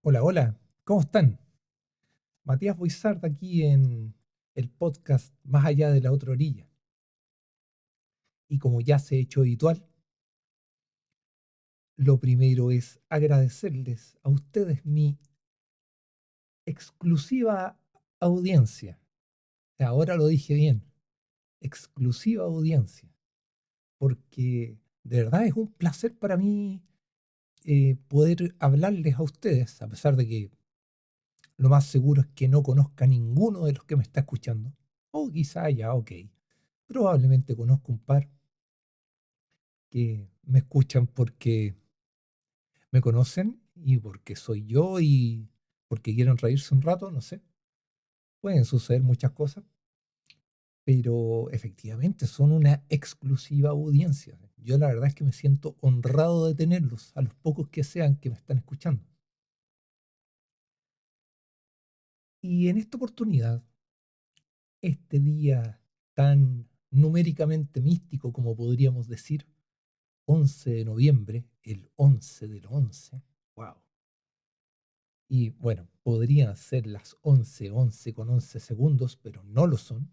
Hola, hola, ¿cómo están? Matías Boizard aquí en el podcast Más allá de la otra orilla. Y como ya se ha hecho habitual, lo primero es agradecerles a ustedes mi exclusiva audiencia. Ahora lo dije bien, exclusiva audiencia, porque de verdad es un placer para mí poder hablarles a ustedes, a pesar de que lo más seguro es que no conozca a ninguno de los que me está escuchando. O quizá ya, ok. Probablemente conozco un par que me escuchan porque me conocen y porque soy yo y porque quieren reírse un rato, no sé. Pueden suceder muchas cosas, pero efectivamente son una exclusiva audiencia. Yo la verdad es que me siento honrado de tenerlos, a los pocos que sean que me están escuchando. Y en esta oportunidad, este día tan numéricamente místico como podríamos decir, 11 de noviembre, el 11 del 11. Wow. Y bueno, podrían ser las 11:11 con 11 segundos, pero no lo son,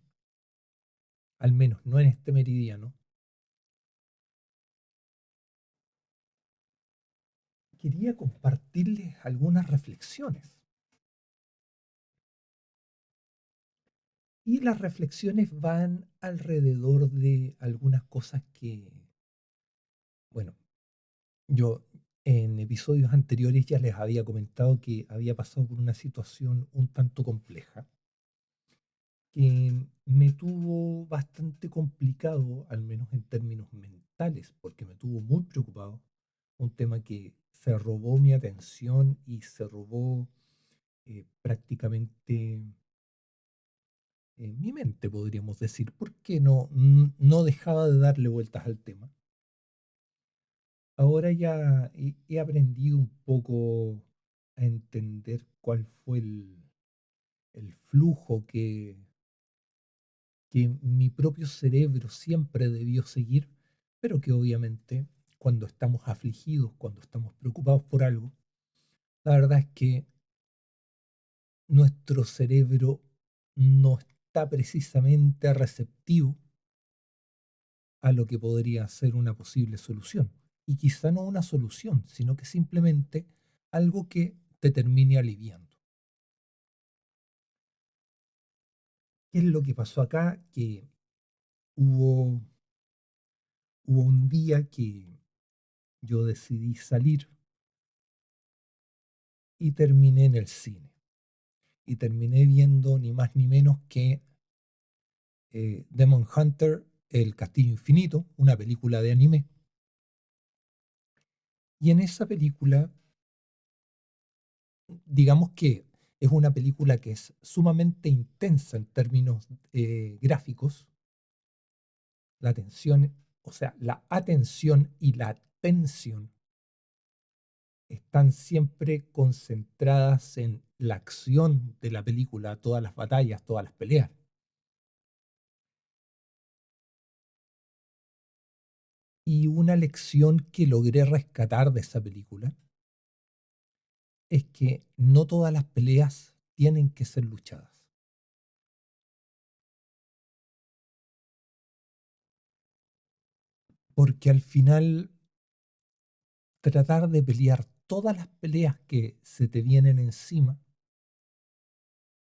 al menos no en este meridiano. Quería compartirles algunas reflexiones. Y las reflexiones van alrededor de algunas cosas que, bueno, yo en episodios anteriores ya les había comentado que había pasado por una situación un tanto compleja, que me tuvo bastante complicado, al menos en términos mentales, porque me tuvo muy preocupado, un tema que se robó mi atención y se robó prácticamente mi mente, podríamos decir, porque no dejaba de darle vueltas al tema. Ahora ya he aprendido un poco a entender cuál fue el flujo que mi propio cerebro siempre debió seguir, pero que obviamente cuando estamos afligidos, cuando estamos preocupados por algo, la verdad es que nuestro cerebro no está precisamente receptivo a lo que podría ser una posible solución. Y quizá no una solución, sino que simplemente algo que te termine aliviando. ¿Qué es lo que pasó acá? Que hubo, hubo un día que yo decidí salir y terminé en el cine. Y terminé viendo ni más ni menos que Demon Hunter, El Castillo Infinito, una película de anime. Y en esa película, digamos que es una película que es sumamente intensa en términos gráficos. La atención, o sea, la atención y la tensión están siempre concentradas en la acción de la película, todas las batallas, todas las peleas. Y una lección que logré rescatar de esa película es que no todas las peleas tienen que ser luchadas. Porque al final tratar de pelear todas las peleas que se te vienen encima,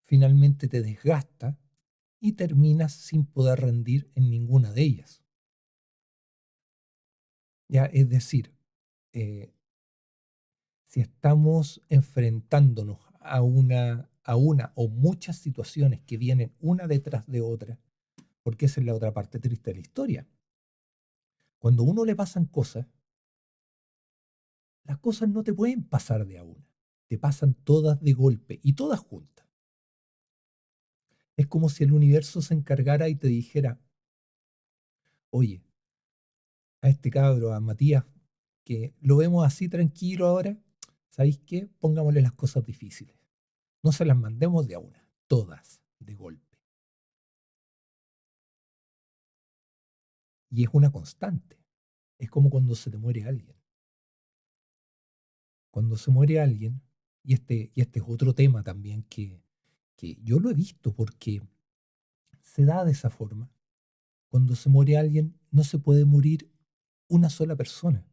finalmente te desgasta y terminas sin poder rendir en ninguna de ellas. Ya, es decir, eh, si estamos enfrentándonos a una o muchas situaciones que vienen una detrás de otra, porque esa es la otra parte triste de la historia. Cuando a uno le pasan cosas, las cosas no te pueden pasar de a una, te pasan todas de golpe y todas juntas. Es como si el universo se encargara y te dijera, oye, a este cabro, a Matías, que lo vemos así tranquilo ahora, ¿sabéis qué? Pongámosle las cosas difíciles. No se las mandemos de a una, todas de golpe. Y es una constante. Es como cuando se te muere alguien. Cuando se muere alguien, y este es otro tema también que yo lo he visto porque se da de esa forma. Cuando se muere alguien, no se puede morir una sola persona,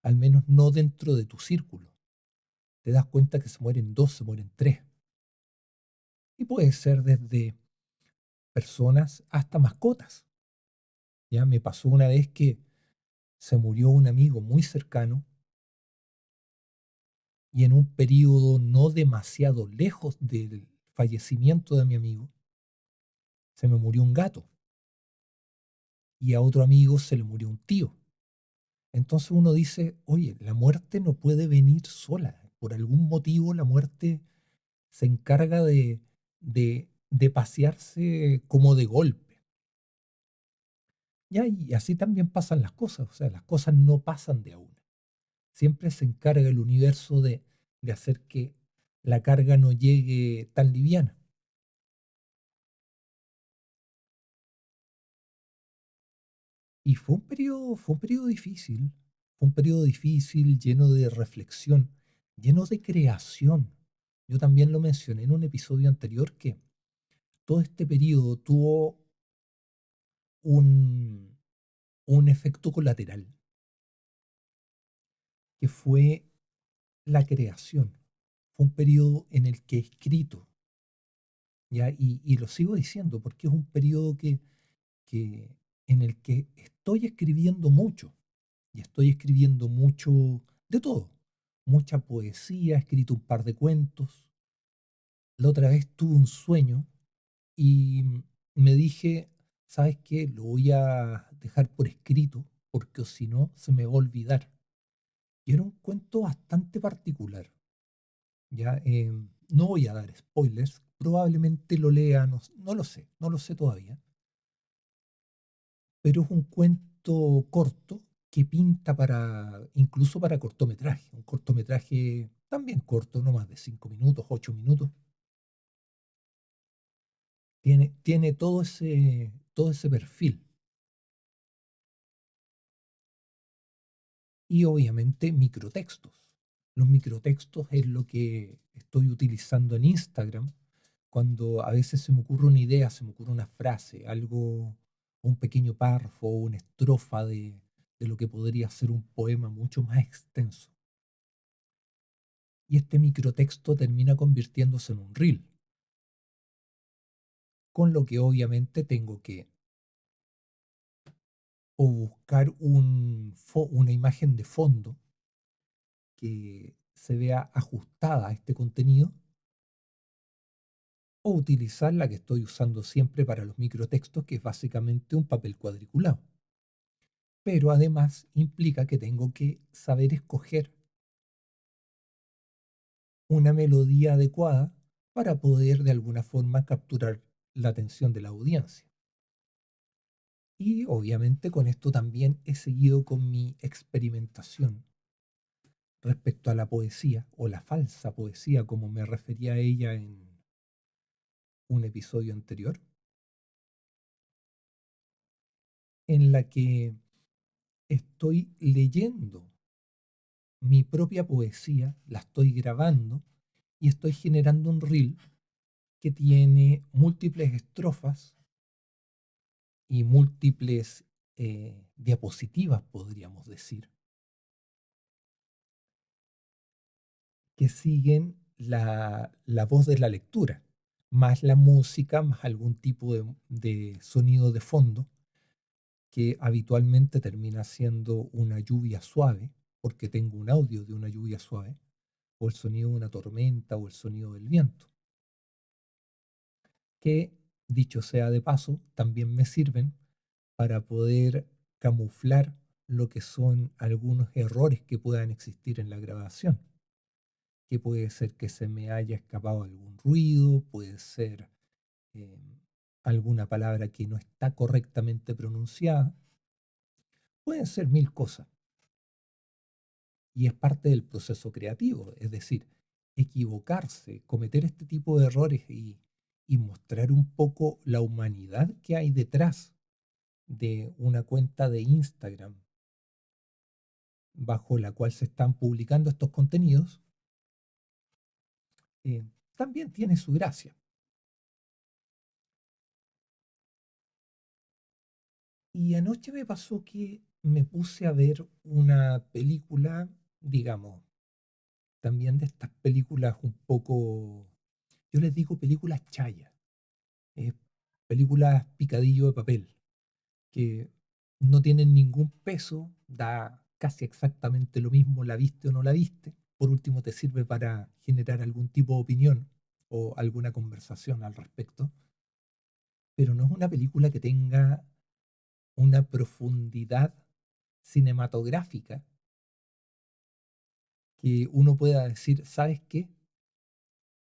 al menos no dentro de tu círculo. Te das cuenta que se mueren dos, se mueren tres. Y puede ser desde personas hasta mascotas. Ya me pasó una vez que se murió un amigo muy cercano y en un periodo no demasiado lejos del fallecimiento de mi amigo, se me murió un gato y a otro amigo se le murió un tío. Entonces uno dice, oye, la muerte no puede venir sola. Por algún motivo la muerte se encarga de pasearse como de golpe. Ya, y así también pasan las cosas, o sea, las cosas no pasan de a una. Siempre se encarga el universo de hacer que la carga no llegue tan liviana. Y fue un periodo difícil, fue un periodo difícil, lleno de reflexión, lleno de creación. Yo también lo mencioné en un episodio anterior que todo este periodo tuvo un, un efecto colateral, que fue la creación. Fue un periodo en el que he escrito, ¿ya? Y lo sigo diciendo porque es un periodo que, en el que estoy escribiendo mucho, y estoy escribiendo mucho de todo. Mucha poesía, he escrito un par de cuentos. La otra vez tuve un sueño y me dije, ¿sabes qué? Lo voy a dejar por escrito porque o si no se me va a olvidar. Y era un cuento bastante particular. Ya, no voy a dar spoilers, probablemente lo lea, no, no lo sé todavía, pero es un cuento corto que pinta incluso para cortometraje, un cortometraje también corto, no más de 5 minutos, 8 minutos. Tiene todo ese perfil. Y obviamente microtextos. Los microtextos es lo que estoy utilizando en Instagram cuando a veces se me ocurre una idea, se me ocurre una frase, algo, un pequeño párrafo o una estrofa de lo que podría ser un poema mucho más extenso. Y este microtexto termina convirtiéndose en un reel, con lo que obviamente tengo que o buscar una imagen de fondo que se vea ajustada a este contenido o utilizar la que estoy usando siempre para los microtextos, que es básicamente un papel cuadriculado. Pero además implica que tengo que saber escoger una melodía adecuada para poder de alguna forma capturar la atención de la audiencia. Y obviamente con esto también he seguido con mi experimentación respecto a la poesía o la falsa poesía, como me refería a ella en un episodio anterior, en la que estoy leyendo mi propia poesía, la estoy grabando y estoy generando un reel que tiene múltiples estrofas y múltiples diapositivas, podríamos decir, que siguen la voz de la lectura, más la música, más algún tipo de sonido de fondo, que habitualmente termina siendo una lluvia suave, porque tengo un audio de una lluvia suave, o el sonido de una tormenta, o el sonido del viento, que, dicho sea de paso, también me sirven para poder camuflar lo que son algunos errores que puedan existir en la grabación, que puede ser que se me haya escapado algún ruido, puede ser eh, alguna palabra que no está correctamente pronunciada, pueden ser mil cosas. Y es parte del proceso creativo, es decir, equivocarse, cometer este tipo de errores y mostrar un poco la humanidad que hay detrás de una cuenta de Instagram bajo la cual se están publicando estos contenidos, eh, también tiene su gracia. Y anoche me pasó que me puse a ver una película, digamos, también de estas películas un poco, yo les digo películas chaya, eh, películas picadillo de papel, que no tienen ningún peso, da casi exactamente lo mismo, la viste o no la viste. Por último, te sirve para generar algún tipo de opinión o alguna conversación al respecto, pero no es una película que tenga una profundidad cinematográfica que uno pueda decir, ¿sabes qué?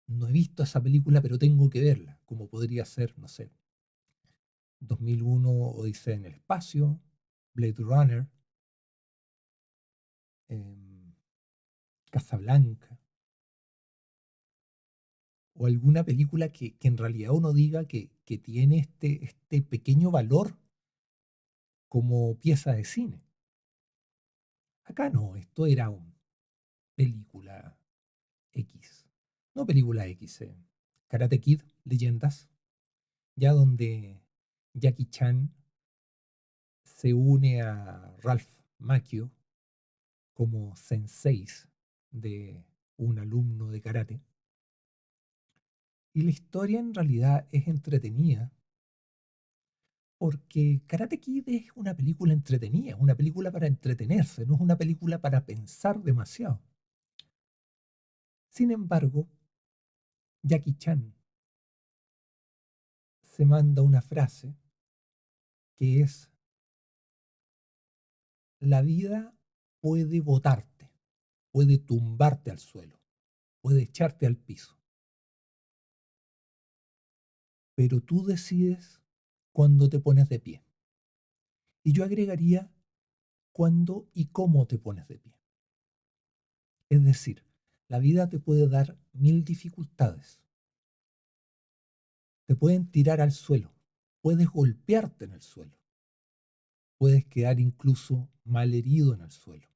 No he visto esa película, pero tengo que verla, como podría ser, no sé, 2001 Odisea en el espacio, Blade Runner, em, Casablanca, o alguna película que en realidad uno diga que tiene este pequeño valor como pieza de cine. Acá no, esto era una película X. No película X, Karate Kid, Leyendas, ya donde Jackie Chan se une a Ralph Macchio como senseis de un alumno de karate. Y la historia en realidad es entretenida porque Karate Kid es una película entretenida, es una película para entretenerse, no es una película para pensar demasiado. Sin embargo, Jackie Chan se manda una frase que es: la vida puede botarte, puede tumbarte al suelo, puede echarte al piso, pero tú decides cuándo te pones de pie. Y yo agregaría cuándo y cómo te pones de pie. Es decir, la vida te puede dar mil dificultades, te pueden tirar al suelo, puedes golpearte en el suelo, puedes quedar incluso malherido en el suelo,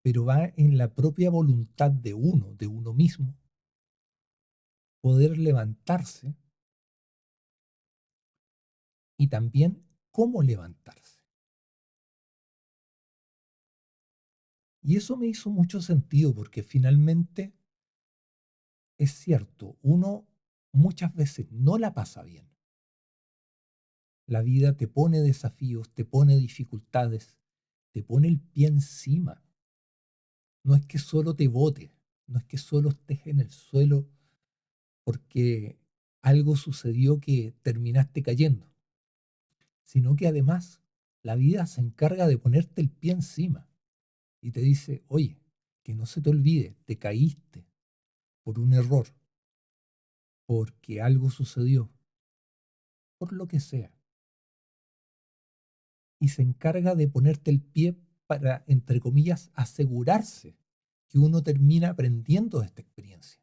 pero va en la propia voluntad de uno mismo, poder levantarse y también cómo levantarse. Y eso me hizo mucho sentido porque finalmente es cierto, uno muchas veces no la pasa bien. La vida te pone desafíos, te pone dificultades, te pone el pie encima. No es que solo te botes, no es que solo estés en el suelo porque algo sucedió que terminaste cayendo, sino que además la vida se encarga de ponerte el pie encima y te dice, oye, que no se te olvide, te caíste por un error, porque algo sucedió, por lo que sea, y se encarga de ponerte el pie para, entre comillas, asegurarse que uno termina aprendiendo de esta experiencia.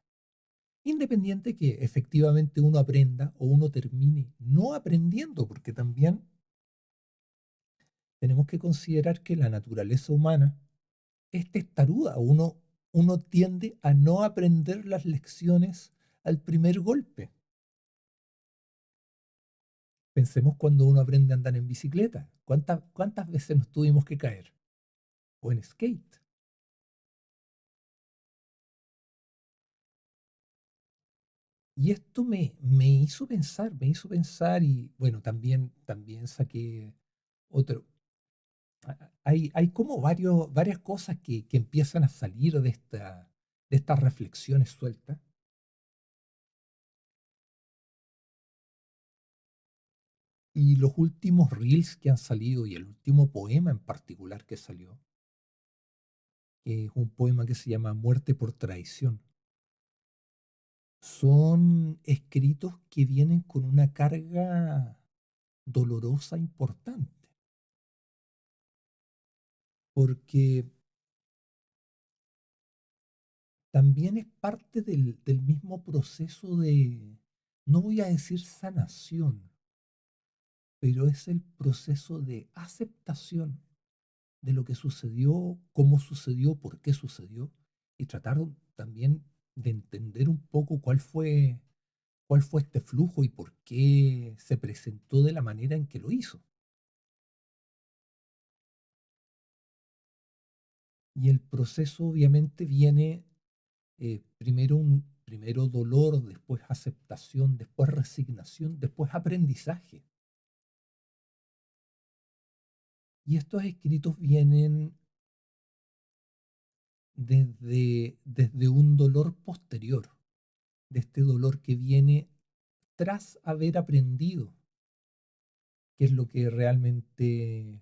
Independiente que efectivamente uno aprenda o uno termine no aprendiendo, porque también tenemos que considerar que la naturaleza humana es testaruda. Uno tiende a no aprender las lecciones al primer golpe. Pensemos cuando uno aprende a andar en bicicleta. ¿Cuántas veces nos tuvimos que caer? O en skate. Y esto me hizo pensar y bueno, también saqué otro. Hay como varias cosas que empiezan a salir de estas reflexiones sueltas. Y los últimos reels que han salido y el último poema en particular que salió, que es un poema que se llama Muerte por traición, son escritos que vienen con una carga dolorosa importante, porque también es parte del mismo proceso de, no voy a decir sanación, pero es el proceso de aceptación de lo que sucedió, cómo sucedió, por qué sucedió, y tratar también de entender un poco cuál fue este flujo y por qué se presentó de la manera en que lo hizo. Y el proceso obviamente viene primero dolor, después aceptación, después resignación, después aprendizaje. Y estos escritos vienen desde un dolor posterior, de este dolor que viene tras haber aprendido qué es lo que realmente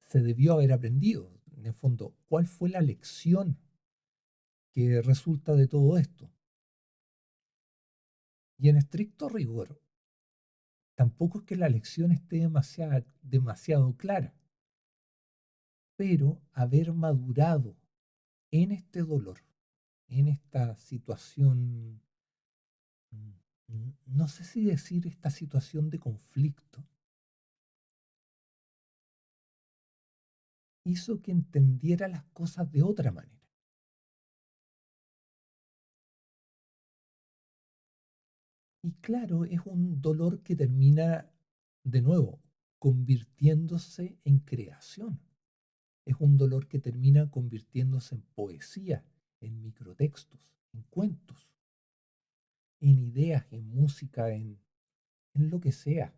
se debió haber aprendido. En el fondo, ¿cuál fue la lección que resulta de todo esto? Y en estricto rigor, tampoco es que la lección esté demasiado clara, pero haber madurado en este dolor, en esta situación, no sé si decir esta situación de conflicto, hizo que entendiera las cosas de otra manera. Y claro, es un dolor que termina, de nuevo, convirtiéndose en creación. Es un dolor que termina convirtiéndose en poesía, en microtextos, en cuentos, en ideas, en música, en lo que sea.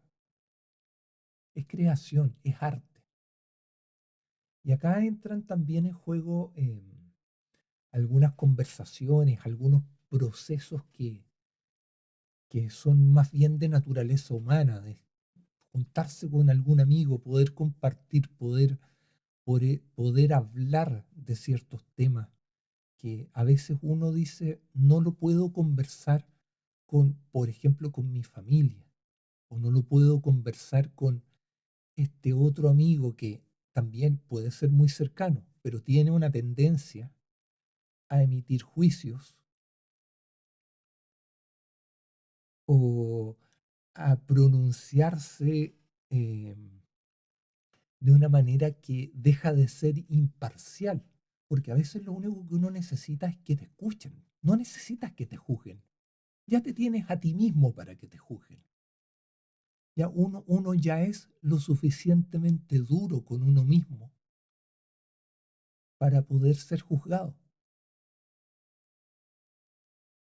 Es creación, es arte. Y acá entran también en juego algunas conversaciones, algunos procesos que son más bien de naturaleza humana, de juntarse con algún amigo, poder compartir, poder hablar de ciertos temas que a veces uno dice, no lo puedo conversar con, por ejemplo, con mi familia, o no lo puedo conversar con este otro amigo que también puede ser muy cercano, pero tiene una tendencia a emitir juicios o a pronunciarse eh, de una manera que deja de ser imparcial, porque a veces lo único que uno necesita es que te escuchen, no necesitas que te juzguen, ya te tienes a ti mismo para que te juzguen. Ya uno ya es lo suficientemente duro con uno mismo para poder ser juzgado.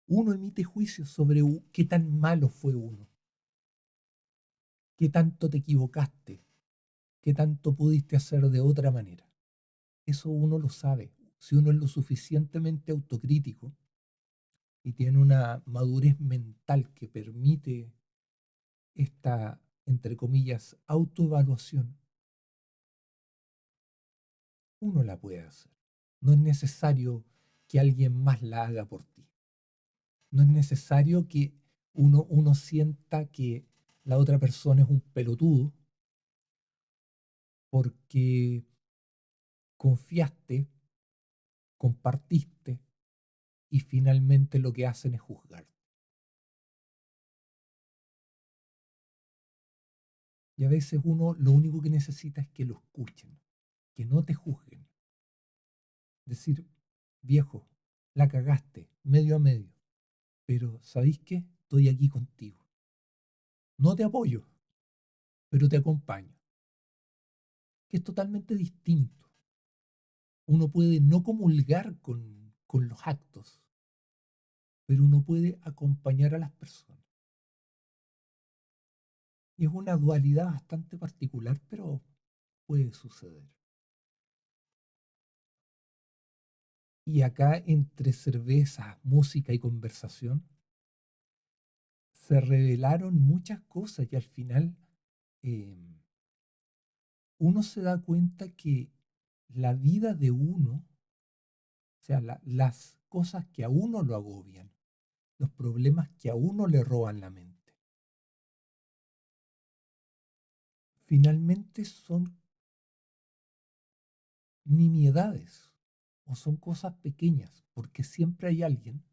Uno emite juicios sobre qué tan malo fue uno, qué tanto te equivocaste, qué tanto pudiste hacer de otra manera. Eso uno lo sabe. Si uno es lo suficientemente autocrítico y tiene una madurez mental que permite esta, entre comillas, autoevaluación, uno la puede hacer. No es necesario que alguien más la haga por ti. No es necesario que uno sienta que la otra persona es un pelotudo porque confiaste, compartiste y finalmente lo que hacen es juzgar. Y a veces uno lo único que necesita es que lo escuchen, que no te juzguen. Decir, viejo, la cagaste, medio a medio, pero ¿sabéis qué? Estoy aquí contigo. No te apoyo, pero te acompaño. Que es totalmente distinto. Uno puede no comulgar con los actos, pero uno puede acompañar a las personas. Y es una dualidad bastante particular, pero puede suceder. Y acá entre cerveza, música y conversación se revelaron muchas cosas y al final eh, uno se da cuenta que la vida de uno, o sea, las cosas que a uno lo agobian, los problemas que a uno le roban la mente, finalmente son nimiedades o son cosas pequeñas, porque siempre hay alguien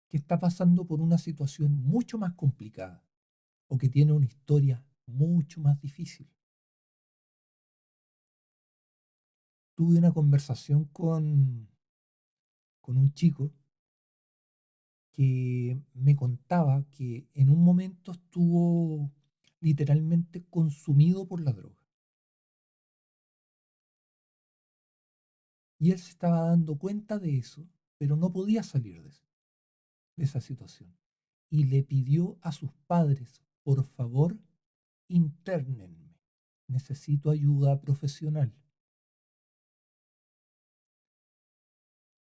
que está pasando por una situación mucho más complicada o que tiene una historia mucho más difícil. tuve una conversación con un chico que me contaba que en un momento estuvo literalmente consumido por la droga. Y él se estaba dando cuenta de eso, pero no podía salir de esa situación. Y le pidió a sus padres, por favor, internenme. Necesito ayuda profesional.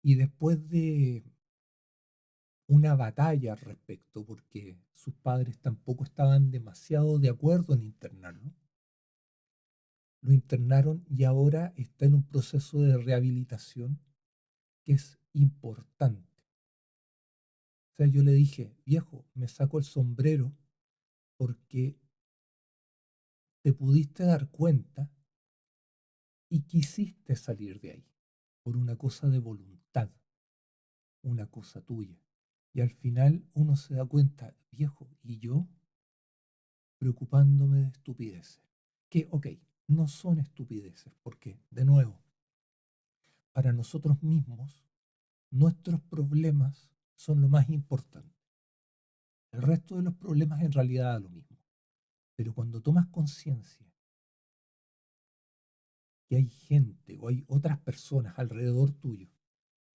Y después de una batalla al respecto, porque sus padres tampoco estaban demasiado de acuerdo en internarlo, lo internaron y ahora está en un proceso de rehabilitación que es importante. O sea, yo le dije, viejo, me saco el sombrero porque te pudiste dar cuenta y quisiste salir de ahí por una cosa de voluntad, una cosa tuya. Y al final uno se da cuenta, viejo, y yo preocupándome de estupideces. Que, ok, no son estupideces, porque, de nuevo, para nosotros mismos, nuestros problemas son lo más importante. El resto de los problemas en realidad da lo mismo. Pero cuando tomas conciencia que hay gente o hay otras personas alrededor tuyo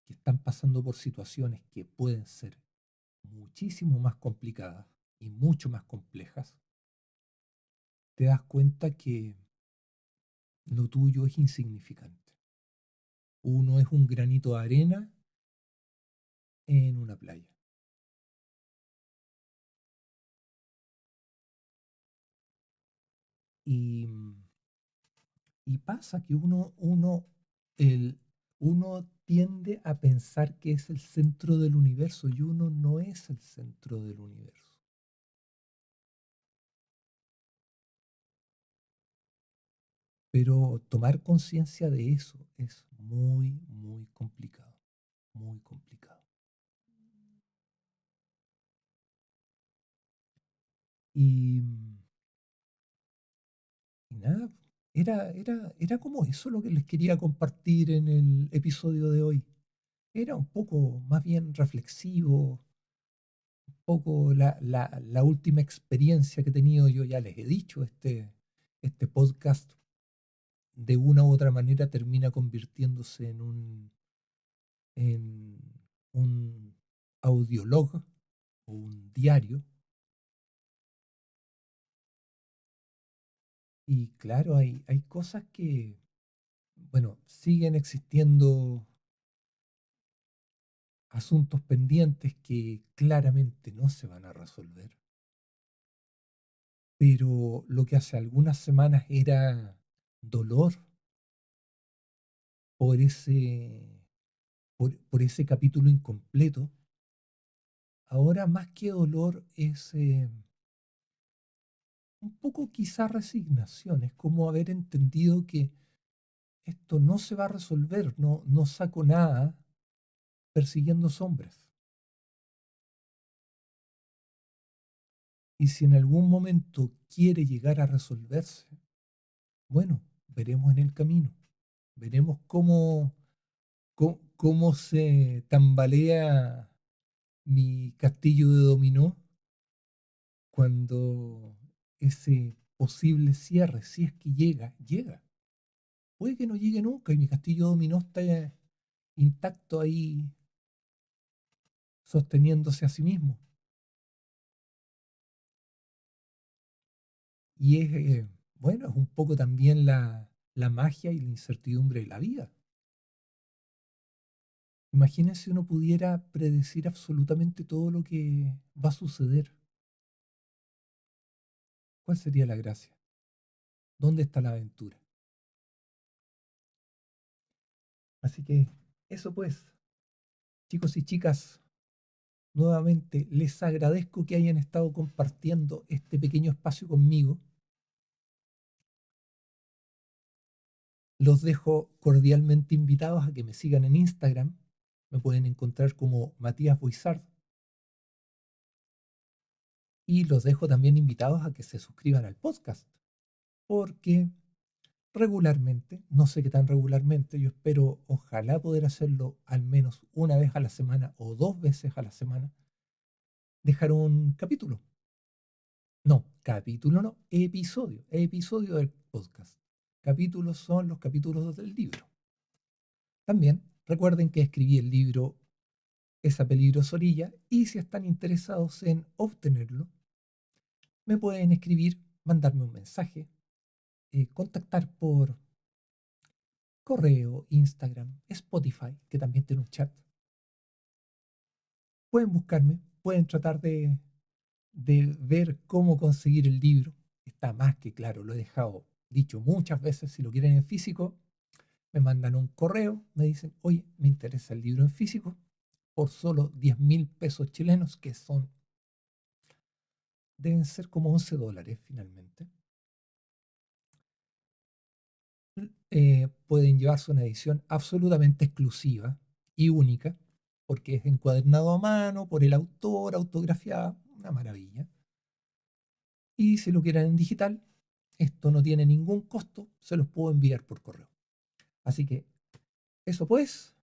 que están pasando por situaciones que pueden ser muchísimo más complicadas y mucho más complejas, te das cuenta que lo tuyo es insignificante. Uno es un granito de arena en una playa. Y, y pasa que uno tiende a pensar que es el centro del universo y uno no es el centro del universo. Pero tomar conciencia de eso es muy, muy complicado, muy complicado. Y, y nada, era como eso lo que les quería compartir en el episodio de hoy. Era un poco más bien reflexivo, un poco la última experiencia que he tenido. Yo ya les he dicho, este podcast de una u otra manera termina convirtiéndose en un audiolog o un diario. Y claro, hay cosas que, bueno, siguen existiendo asuntos pendientes que claramente no se van a resolver. Pero lo que hace algunas semanas era dolor por por ese capítulo incompleto, ahora más que dolor es un poco quizá resignación, es como haber entendido que esto no se va a resolver, no saco nada persiguiendo sombras. Y si en algún momento quiere llegar a resolverse, bueno, veremos en el camino, veremos cómo se tambalea mi castillo de dominó cuando ese posible cierre, si es que llega, llega. Puede que no llegue nunca y mi castillo de dominó está intacto ahí, sosteniéndose a sí mismo. Y es, bueno, es un poco también la magia y la incertidumbre de la vida. Imagínense si uno pudiera predecir absolutamente todo lo que va a suceder. ¿Cuál sería la gracia? ¿Dónde está la aventura? Así que eso pues, chicos y chicas, nuevamente les agradezco que hayan estado compartiendo este pequeño espacio conmigo. Los dejo cordialmente invitados a que me sigan en Instagram. Me pueden encontrar como Matías Boizard. Y los dejo también invitados a que se suscriban al podcast, porque regularmente, no sé qué tan regularmente, yo espero, ojalá poder hacerlo al menos una vez a la semana o 2 veces a la semana, dejar un capítulo. No, capítulo no, episodio del podcast. Capítulos son los capítulos del libro. También recuerden que escribí el libro Esa peligrosa orilla y si están interesados en obtenerlo, me pueden escribir, mandarme un mensaje, contactar por correo, Instagram, Spotify, que también tiene un chat. Pueden buscarme, pueden tratar de ver cómo conseguir el libro. Está más que claro, lo he dejado dicho muchas veces. Si lo quieren en físico, me mandan un correo, me dicen, oye, me interesa el libro en físico por solo 10.000 pesos chilenos, que son, deben ser como $11 finalmente. Pueden llevarse una edición absolutamente exclusiva y única, porque es encuadernado a mano por el autor, autografiada, una maravilla. Y si lo quieren en digital, esto no tiene ningún costo, se los puedo enviar por correo. Así que eso pues,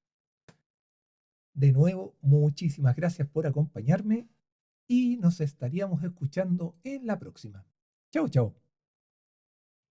de nuevo, muchísimas gracias por acompañarme y nos estaríamos escuchando en la próxima. Chau, chau.